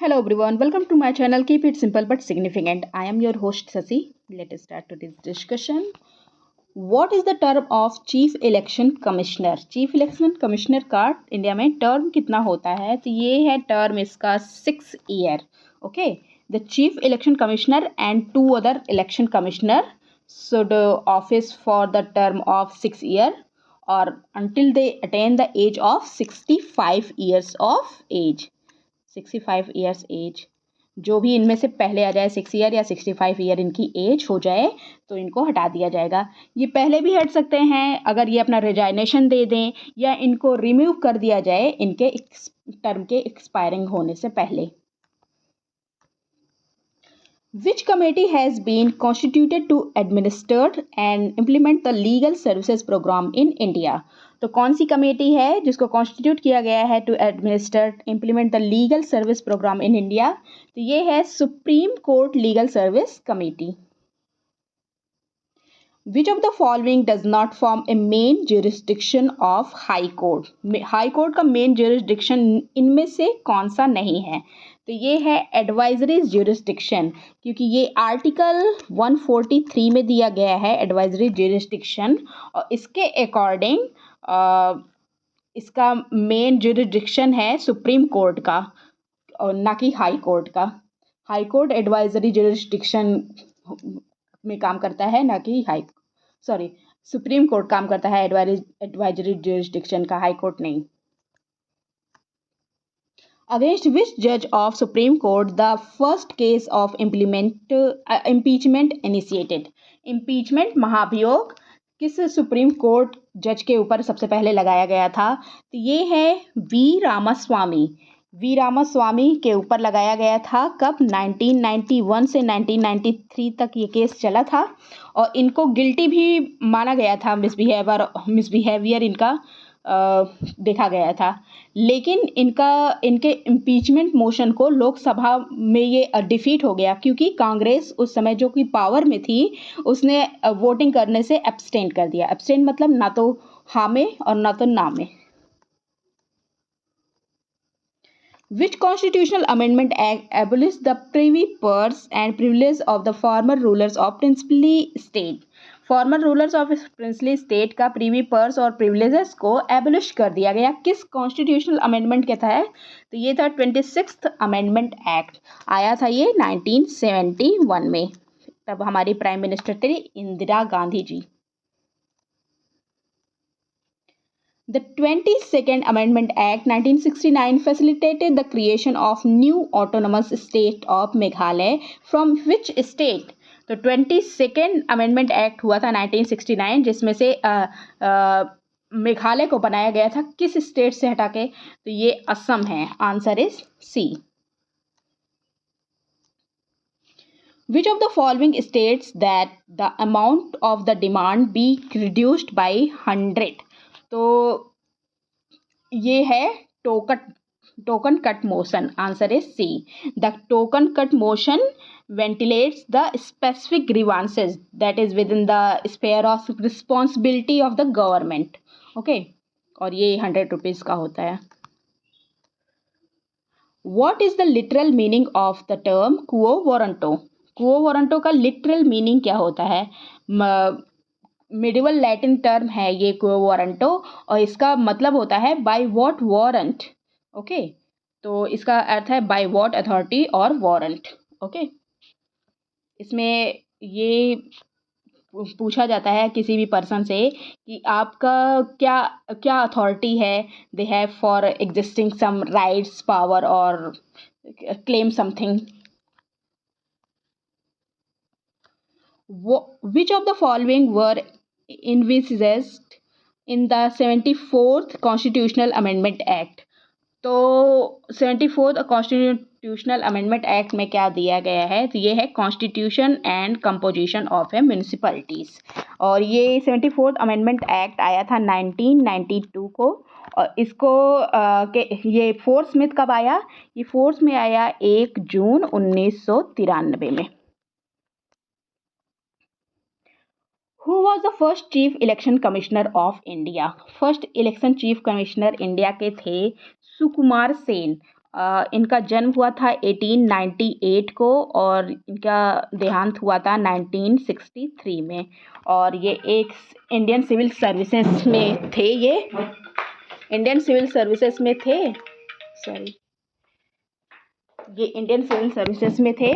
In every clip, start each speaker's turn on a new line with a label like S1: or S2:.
S1: Hello everyone, welcome to my channel. Keep it simple but significant. I am your host Sasi. Let us start today's discussion. What is the term of chief election commissioner? Chief election commissioner का India में term कितना होता है? तो ये है term इसका 6 year. Okay, the chief election commissioner and 2 other election commissioner should office for the term of 6 year or until they attain the age of 65 years of age. 65 years age, जो भी इनमें से पहले आ जाए 6 ईयर या 65 year इनकी as हो जाए तो इनको हटा दिया जाएगा. ये पहले भी हट सकते हैं अगर ये अपना रिजाइनेशन दे दें या इनको रिमूव कर दिया जाए इनके टर्म के एक्सपायरिंग होने से पहले. Which committee has been constituted to administer and implement the legal services program in India? तो कौन सी कमेटी है जिसको कॉन्स्टिट्यूट किया गया है to administer implement the legal service programme in India? तो ये है supreme court legal service committee. Which of the following does not form a main jurisdiction of High Court? High court का main jurisdiction इनमें से कौन सा नहीं है? तो ये है एडवाइजरी jurisdiction, क्योंकि ये आर्टिकल 143 में दिया गया है एडवाइजरी jurisdiction, और इसके अकॉर्डिंग इसका मेन jurisdiction है सुप्रीम कोर्ट का और ना कि हाई कोर्ट का. हाई कोर्ट एडवाइजरी jurisdiction में काम करता है ना कि सुप्रीम कोर्ट काम करता है एडवाइजरी ज्यूरिसडिक्शन का, हाई कोर्ट नहीं. अगेंस्ट विच जज of supreme court the first case of impeachment initiated? Impeachment महाभियोग किस सुप्रीम कोर्ट जज के ऊपर सबसे पहले लगाया गया था? तो ये है वी रामास्वामी के ऊपर लगाया गया था. कब? 1991 से 1993 तक ये केस चला था और इनको गिल्टी भी माना गया था. मिसबिहेवियर इनका देखा गया था, लेकिन इनके इम्पीचमेंट मोशन को लोकसभा में ये डिफीट हो गया क्योंकि कांग्रेस उस समय जो कि पावर में थी उसने वोटिंग करने से एब्सटेन कर दिया. एब्सटेन मतलब ना तो हाँ में और ना तो ना में. Which constitutional amendment act abolished the privy purse and privilege of the former rulers of princely state? Farmer rulers of princely state का प्रीवी पर्स और प्रिविलेजेस को एबलिश कर दिया गया. किस कॉन्स्टिट्यूशनल अमेंडमेंट के तहत? तो ये था 26th अमेंडमेंट एक्ट. आया था ये 1971 में. तब हमारी प्राइम मिनिस्टर थी Indira Gandhi ji. The 22nd Amendment Act 1969 facilitated the creation of new autonomous state of Meghalaya. From which state? तो 22nd अमेंडमेंट एक्ट हुआ था 1969 जिसमें से मेघालय को बनाया गया था. किस स्टेट से हटा के? तो ये असम है. Answer is C. Which of the following states that the amount of the demand be reduced by 100? तो ये है token cut motion. Answer is C. The token cut motion ventilates the specific grievances that is within the sphere of responsibility of the government. Okay, और ये 100 rupees का होता है. What is the literal meaning of the term quo warranto? quo warranto का literal meaning क्या होता है? Medieval Latin term है ये क्वो वारंटो और इसका मतलब होता है बाय व्हाट वारंट. ओके, तो इसका अर्थ है बाय व्हाट अथॉरिटी और वारंट. ओके, इसमें ये पूछा जाता है किसी भी पर्सन से कि आपका क्या क्या अथॉरिटी है they have for existing some rights power और claim something. Which of the following were envisaged in the 74th Constitutional Amendment Act? तो 74th कॉन्स्टिट्यूशनल अमेंडमेंट एक्ट में क्या दिया गया है? तो ये है constitution and composition of A municipalities. और ये 74th अमेंडमेंट एक्ट आया था 1992 को. और इसको ये फोर्स में कब आया? ये फोर्स में आया 1 जून 1993 में. Who was the first chief election commissioner of India? First election chief commissioner India के थे सुकुमार सेन. इनका जन्म हुआ था 1898 को और इनका देहांत हुआ था 1963 में। और ये एक इंडियन सिविल सर्विसेज में थे, ये इंडियन सिविल सर्विसेज में थे, ये इंडियन सिविल सर्विसेज में थे।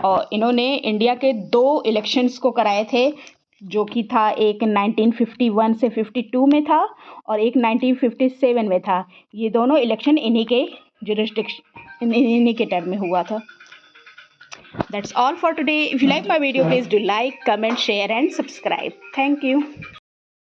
S1: और इन्होंने इंडिया के 2 इलेक्शंस को कराए थे, जो कि था एक 1951 से 52 में था और एक 1957 में था। ये दोनों इलेक्शन इन्हीं के जुरिस्डिक्शन, इन्हीं के टर्म में हुआ था। That's all for today. If you like my video, please do like, comment, share and subscribe. Thank you.